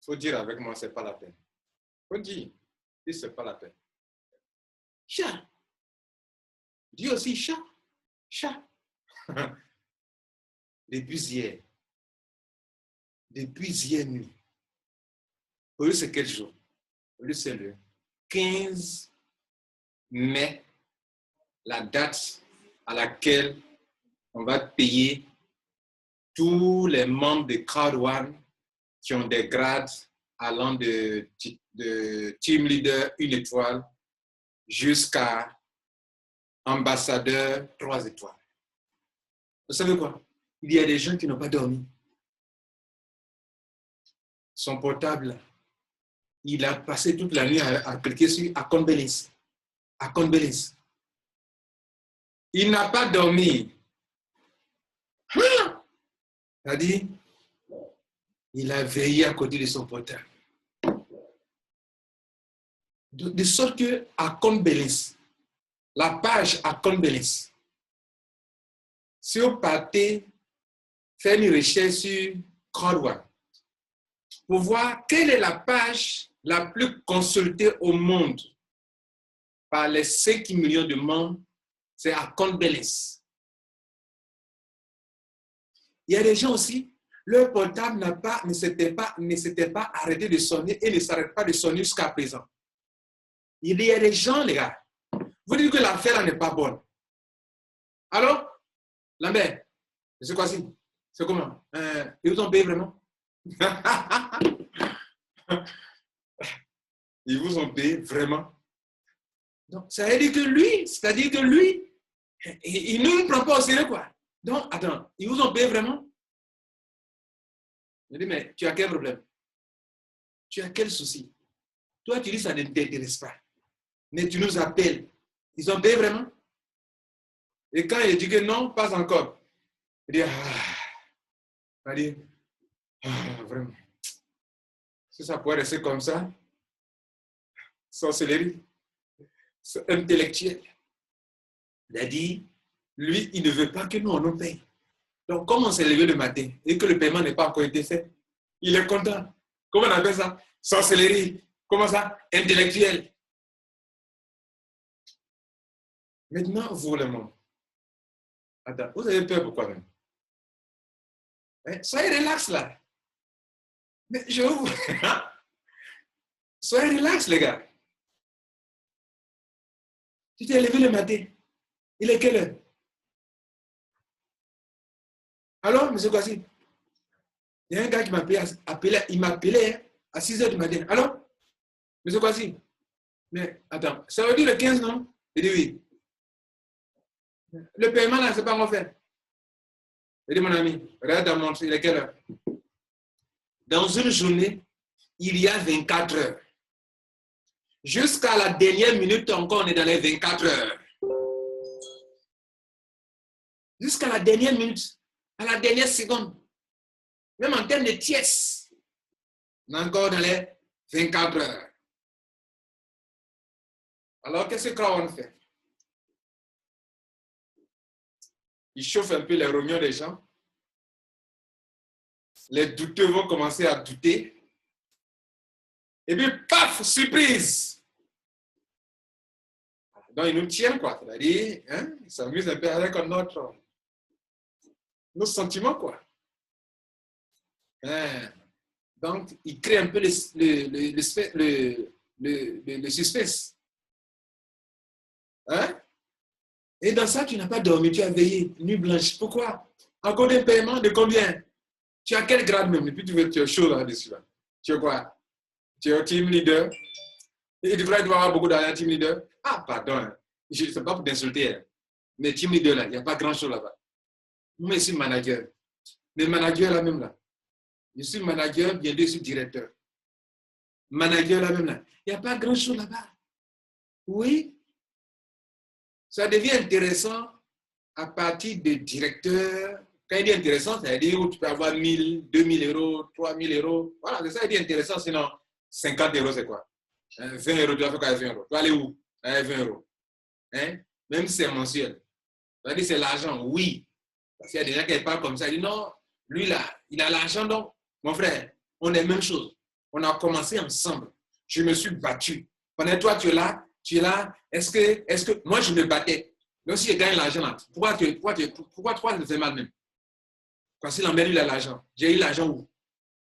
Faut dire avec moi, c'est pas la peine. Faut dire, c'est pas la peine. Chat. Dis aussi chat. Chat. Depuis hier nuit. Aujourd'hui, c'est quel jour? Aujourd'hui, c'est le 15 mai, la date à laquelle on va payer tous les membres de Crowd One qui ont des grades allant de team leader 1 étoile jusqu'à ambassadeur 3 étoiles. Vous savez quoi? Il y a des gens qui n'ont pas dormi. Son portable, il a passé toute la nuit à cliquer sur Account Balance. Account Balance. Il n'a pas dormi. C'est-à-dire, il a veillé à côté de son portable. De sorte que Account Balance, la page Account Balance, si vous partez faire une recherche sur Crowd One, pour voir quelle est la page la plus consultée au monde par les 5 millions de membres, c'est Account Balance. Il y a des gens aussi, leur portable ne s'était pas arrêté de sonner et ne s'arrête pas de sonner jusqu'à présent. Il y a des gens, les gars, vous dites que l'affaire n'est pas bonne. Alors, Lambert, c'est quoi ci? C'est comment? Ils vous ont payé vraiment? Ils vous ont payé vraiment? Donc, ça veut dire que lui, c'est-à-dire que lui, il ne nous prend pas au sérieux, quoi. Donc, attends, ils vous ont payé vraiment? Je dis, mais tu as quel problème? Tu as quel souci? Toi, tu dis ça ne t'intéresse pas. Mais tu nous appelles. Ils ont payé vraiment? Et quand il dit que non, pas encore. Il dit, vraiment. Si ça pourrait rester comme ça, sorcellerie, c'est intellectuel. Il a dit, lui, il ne veut pas que nous, on nous paye. Donc, comme on s'est levé le matin et que le paiement n'est pas encore été fait, il est content. Comment on appelle ça? Sorcellerie. Comment ça? Intellectuel. Maintenant, vous, le monde. Attends, vous avez peur pourquoi même? Soyez relax là. Mais je vous... Soyez relax, les gars. Tu t'es levé le matin. Il est quelle heure? Alors, M. Kwasi, il y a un gars qui m'a appelé, il m'a appelé à 6 h du matin. Alors, M. Kwasi, mais attends, ça veut dire le 15, non? Il dit oui. Le paiement, là, c'est pas encore fait. Il dit, mon ami, regarde ta montre, il est quelle heure? Dans une journée, il y a 24 heures. Jusqu'à la dernière minute encore, on est dans les 24 heures. Jusqu'à la dernière minute, à la dernière seconde, même en termes de tiers, on est encore dans les 24 heures. Alors, qu'est-ce qu'on fait? Il chauffe un peu les rognons des gens. Les douteux vont commencer à douter. Et puis, paf, surprise! Donc, il nous tient, quoi. C'est-à-dire, hein, il s'amuse un peu avec nos sentiments, quoi. Hein. Donc, il crée un peu le suspense. Hein? Et dans ça, tu n'as pas dormi, tu as veillé, nuit blanche. Pourquoi? Encore des paiements de combien? Tu as quel grade même? Et puis tu es chaud là-dessus. Là. Tu es quoi? Tu es team leader? Et tu dois avoir beaucoup d'argent, team leader? Ah, pardon. Je ne sais pas pour t'insulter. Hein. Mais team leader, là, il n'y a pas grand-chose là-bas. Moi, je suis manager. Mais manager là même là. Je suis manager, bientôt je suis directeur. Manager là même là. Il n'y a pas grand-chose là-bas. Oui. Ça devient intéressant à partir de directeur. Quand il dit intéressant, ça veut dire où tu peux avoir 1 000, 2 000 euros, 3 000 euros. Voilà, c'est ça, il dit intéressant. Sinon, 50 euros, c'est quoi? 20 euros, tu vas faire quoi avec 20 euros? Tu vas aller où? 20 euros. Hein? Même si c'est mensuel. Ça veut dire c'est l'argent, oui. Parce qu'il y a des gens qui parlent comme ça. Ils disent non, lui là, il a l'argent, donc Mon frère, on est même chose. On a commencé ensemble. Je me suis battu. Pendant toi, tu es là. Est-ce que moi, je me battais. Même si je gagne l'argent là, pourquoi tu te fais mal même? Quand il a eu l'argent, j'ai eu l'argent où?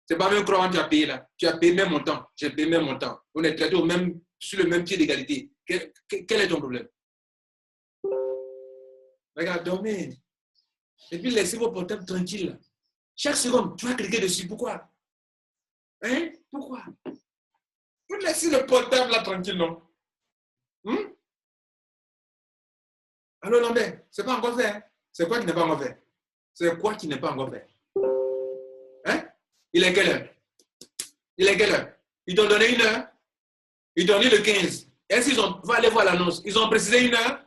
C'est pas même croyant que tu as payé là. Tu as payé même mon temps. J'ai payé même mon temps. On est traités sur le même pied d'égalité. Quel est ton problème? Regarde, dormez. Et puis laissez vos portables tranquilles. Chaque seconde, tu vas cliquer dessus. Pourquoi? Hein? Pourquoi? Vous laissez le portable là tranquille, non? Alors, non, mais c'est pas encore fait. Hein? C'est quoi qui n'est pas encore fait? C'est quoi qui n'est pas encore fait? Hein? Il est quelle heure? Ils t'ont donné 1 heure? Ils t'ont dit le 15. Est-ce qu'ils ont... Va aller voir l'annonce. Ils ont précisé 1 heure?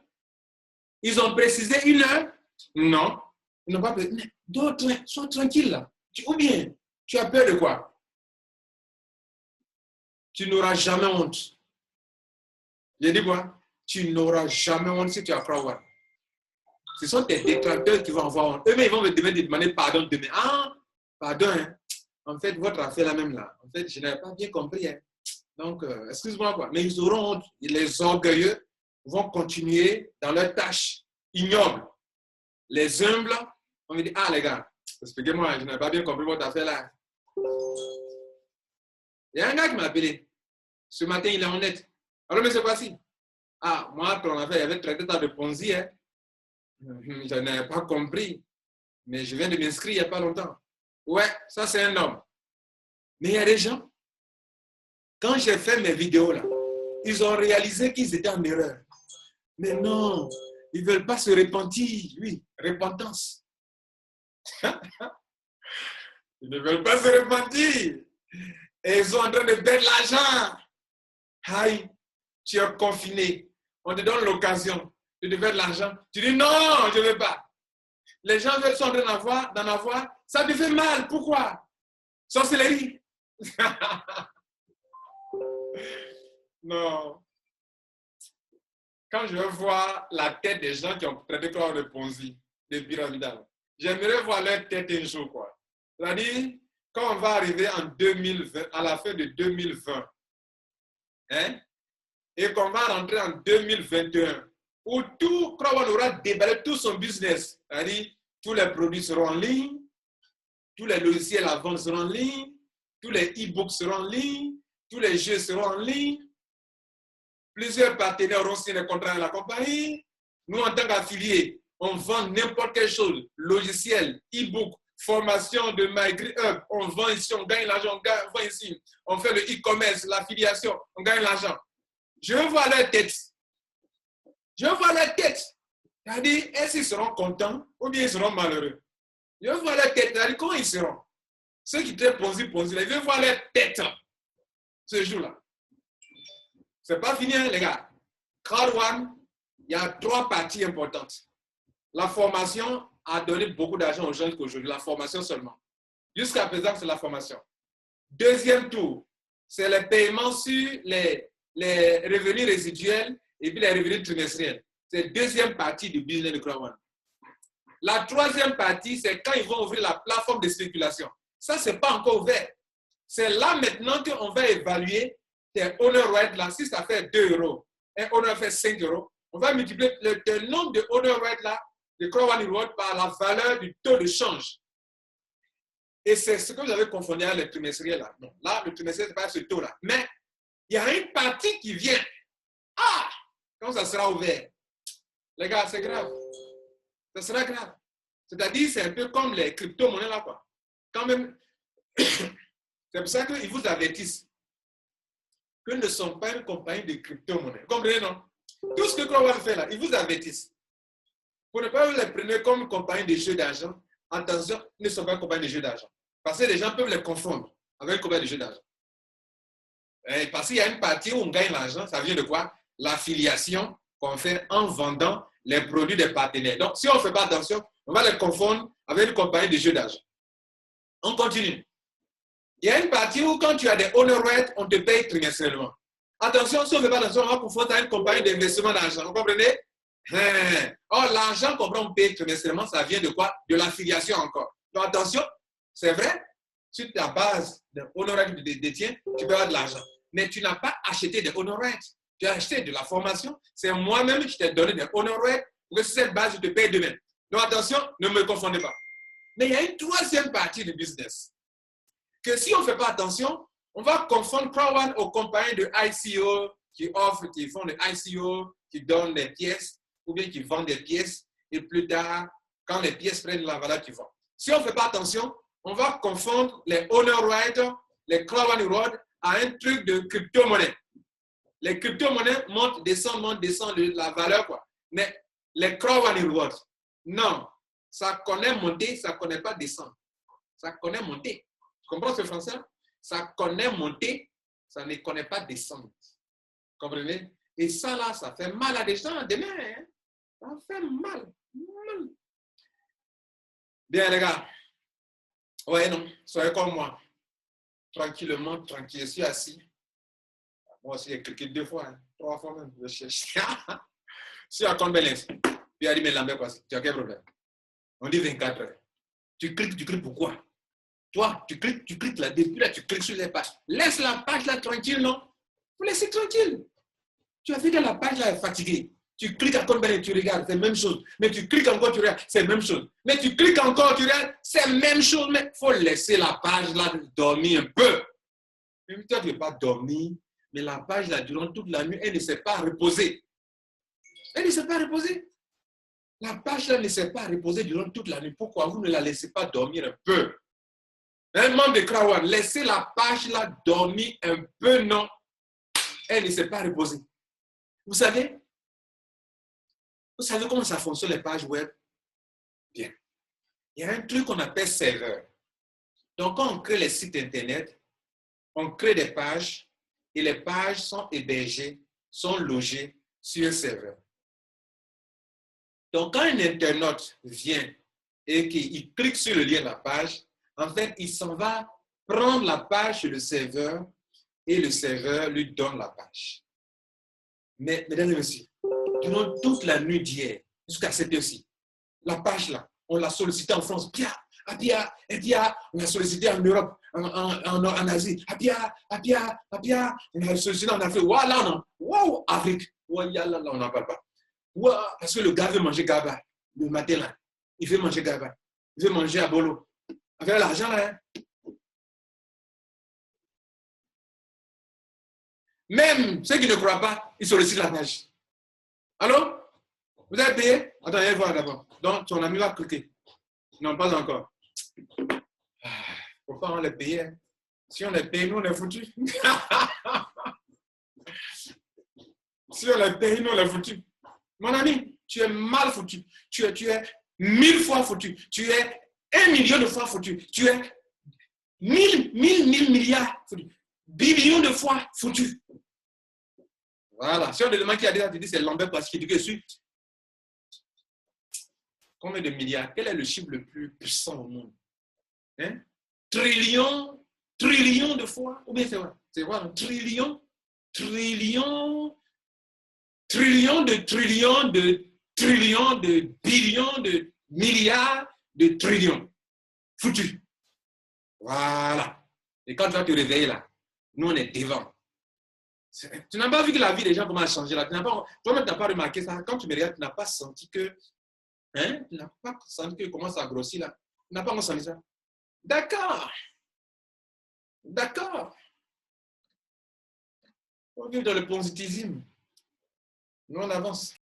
Ils ont précisé 1 heure? Non. Ils n'ont pas précisé. D'autres, sois tranquille là. Ou bien, tu as peur de quoi? Tu n'auras jamais honte. J'ai dit quoi? Tu n'auras jamais honte si tu as croire voir. Ce sont tes détracteurs qui vont avoir honte. Eux-mêmes, ils vont me demander pardon demain. Ah, pardon, hein? En fait, votre affaire là même là. En fait, je n'avais pas bien compris. Hein? Donc, excuse-moi quoi. Mais ils auront honte. Les orgueilleux vont continuer dans leur tâche ignoble. Les humbles, on me dit, ah les gars, expliquez-moi, je n'avais pas bien compris votre affaire là. Il y a un gars qui m'a appelé. Ce matin, il est honnête. Alors, mais c'est quoi ci? Ah, moi, ton affaire, il y avait traité de Ponzi. Hein? Je n'avais pas compris. Mais je viens de m'inscrire il n'y a pas longtemps. Ouais, ça c'est un homme. Mais il y a des gens, quand j'ai fait mes vidéos là, ils ont réalisé qu'ils étaient en erreur. Mais non, ils ne veulent pas se repentir. Oui, repentance. Ils ne veulent pas se repentir. Et ils sont en train de perdre l'argent. Aïe, tu es confiné. On te donne l'occasion de perdre l'argent. Tu dis non, je ne veux pas. Les gens sont en train d'en avoir. Ça te fait mal. Pourquoi? Sorcellerie. Non. Quand je vois la tête des gens qui ont traité comme de Ponzi, de pyramidal, j'aimerais voir leur tête un jour, quoi. C'est-à-dire, quand on va arriver en 2020, à la fin de 2020, hein, et qu'on va rentrer en 2021, où tout, quand on aura déballé tout son business, c'est-à-dire, tous les produits seront en ligne, tous les logiciels à vendre seront en ligne, tous les e-books seront en ligne, tous les jeux seront en ligne. Plusieurs partenaires auront signé des contrats avec la compagnie. Nous, en tant qu'affiliés, on vend n'importe quelle chose, logiciel, e-book, formation de MyGreenUp, on vend ici, on gagne l'argent, on vend ici. On fait le e-commerce, l'affiliation, on gagne l'argent. Je veux voir leur tête. Je veux voir leur tête. C'est-à-dire, est-ce qu'ils seront contents ou bien ils seront malheureux? Je veux voir leur tête. C'est-à-dire, comment ils seront? Ceux qui traitent Ponzi, je veux voir leur tête ce jour-là. C'est pas fini, hein, les gars. Crowd One, il y a 3 parties importantes. La formation a donné beaucoup d'argent aux gens qu'aujourd'hui. La formation seulement. Jusqu'à présent, c'est la formation. Deuxième tour, c'est le paiement sur les revenus résiduels et puis les revenus trimestriels. C'est la deuxième partie du business de Crowd One. La troisième partie, c'est quand ils vont ouvrir la plateforme de spéculation. Ça, ce n'est pas encore ouvert. C'est là maintenant qu'on va évaluer tes honor rights là. Si ça fait 2 €, un honor fait 5 €, on va multiplier le nombre de honor rights là, de Crowd One Reward, par la valeur du taux de change. Et c'est ce que vous avez confondu avec le trimestriel là. Non, là, le trimestriel, ce n'est pas ce taux là. Mais il y a une partie qui vient. Ah! Quand ça sera ouvert. Les gars, c'est grave. Ça sera grave. C'est-à-dire, c'est un peu comme les crypto-monnaies là, quoi. Quand même, c'est pour ça qu'ils vous avertissent que ne sont pas une compagnie de crypto-monnaies. Vous comprenez, non? Tout ce que Crowd One fait là, ils vous avertissent. Pour ne pas les prendre comme une compagnie de jeux d'argent, attention, ils ne sont pas une compagnie de jeux d'argent. Parce que les gens peuvent les confondre avec une compagnie de jeux d'argent. Parce qu'il y a une partie où on gagne l'argent, ça vient de quoi? L'affiliation qu'on fait en vendant les produits des partenaires. Donc, si on ne fait pas attention, on va les confondre avec une compagnie de jeux d'argent. On continue. Il y a une partie où quand tu as des honor rights, on te paye trimestriellement. Attention, si on ne fait pas attention, on va confondre avec une compagnie d'investissement d'argent. Vous comprenez? Or, l'argent qu'on paye trimestriellement, ça vient de quoi? De l'affiliation encore. Donc, attention, c'est vrai, sur ta base d'un honoraire que tu détiens, tu peux avoir de l'argent. Mais tu n'as pas acheté des honoraires. Tu as acheté de la formation. C'est moi-même qui t'ai donné des honoraires pour que sur cette base, je te paye demain. Donc attention, ne me confondez pas. Mais il y a une troisième partie du business. Que si on ne fait pas attention, on va confondre Crowd aux compagnies de ICO qui offrent, qui font des ICO, qui donnent des pièces, ou bien qui vendent des pièces, et plus tard, quand les pièces prennent la valeur, tu vends. Si on ne fait pas attention, on va confondre les honor rights, les Crowd Reward à un truc de crypto-monnaie. Les crypto-monnaies montent, descendent de la valeur, quoi. Mais les Crowd Reward, non. Ça connaît monter, ça ne connaît pas descendre. Ça connaît monter. Tu comprends ce français? Ça connaît monter, ça ne connaît pas descendre. Comprenez? Et ça, là, ça fait mal à des gens demain. Hein? Ça fait mal. Bien, les gars. Ouais, non. Soyez comme moi. Tranquillement, tranquille. Je suis assis. Moi aussi, j'ai cliqué 2 fois, hein, 3 fois même. Je cherche. Je suis à compte balance. Puis il a dit, mais Lambert, tu as quel problème? On dit 24 heures. Tu cliques pourquoi? Toi, tu cliques là, depuis là, tu cliques sur les pages. Laisse la page là tranquille, non? Faut laisser tranquille. Tu as vu que la page là est fatiguée. Tu cliques encore, tu regardes, c'est la même chose. Mais tu cliques encore, tu regardes, c'est la même chose. Mais tu cliques encore, tu regardes, c'est la même chose. Mais il faut laisser la page là dormir un peu. Même toi, tu ne veux pas dormir, mais la page là, durant toute la nuit, elle ne s'est pas reposée. Elle ne s'est pas reposée. La page là ne s'est pas reposée durant toute la nuit. Pourquoi vous ne la laissez pas dormir un peu? Un membre de Crowd, laissez la page là dormir un peu, non? Elle ne s'est pas reposée. Vous savez comment ça fonctionne les pages web? Bien. Il y a un truc qu'on appelle serveur. Donc, quand on crée les sites Internet, on crée des pages et les pages sont hébergées, sont logées sur un serveur. Donc, quand un internaute vient et qu'il clique sur le lien de la page, en fait, il s'en va prendre la page sur le serveur et le serveur lui donne la page. Mais, mesdames et messieurs, durant toute la nuit d'hier, jusqu'à cette heure-ci, la page là, on l'a sollicité en France, on l'a sollicité en Europe, en Asie, on l'a sollicité en Afrique, voilà, non, wow, Afrique, là, on n'en parle pas. Wow, parce que le gars veut manger gaba, le matin là, il veut manger gaba, il veut manger à bolo. Avec l'argent là, hein. Même ceux qui ne croient pas, ils sollicitent la page. Allô? Vous avez payé? Attends, allez voir d'abord. Donc, ton ami va cliquer. Non, pas encore. Pourquoi on les paye? Hein? Si on les paye, nous, on est foutus. Si on les paye, nous, on est foutus. Mon ami, tu es mal foutu. Tu es 1000 fois foutu. Tu es 1 million de fois foutu. Tu es 1000 milliards foutu. Billions de fois foutu. Voilà. Si on te demande qui a déjà dit, c'est Lambert parce qu'il dit que je combien de milliards? Quel est le chiffre le plus puissant au monde? Hein? Trillions de fois? Ou bien c'est quoi? Trillions de billions de milliards de trillions. Foutu. Voilà. Et quand tu vas te réveiller là, nous on est devant. Tu n'as pas vu que la vie des gens commence à changer là. Toi-même, tu n'as pas remarqué ça. Quand tu me regardes, tu n'as pas senti que. Hein? Tu n'as pas senti que commence à grossir là. Tu n'as pas senti ça. D'accord. On vit dans le positivisme. Nous, on avance.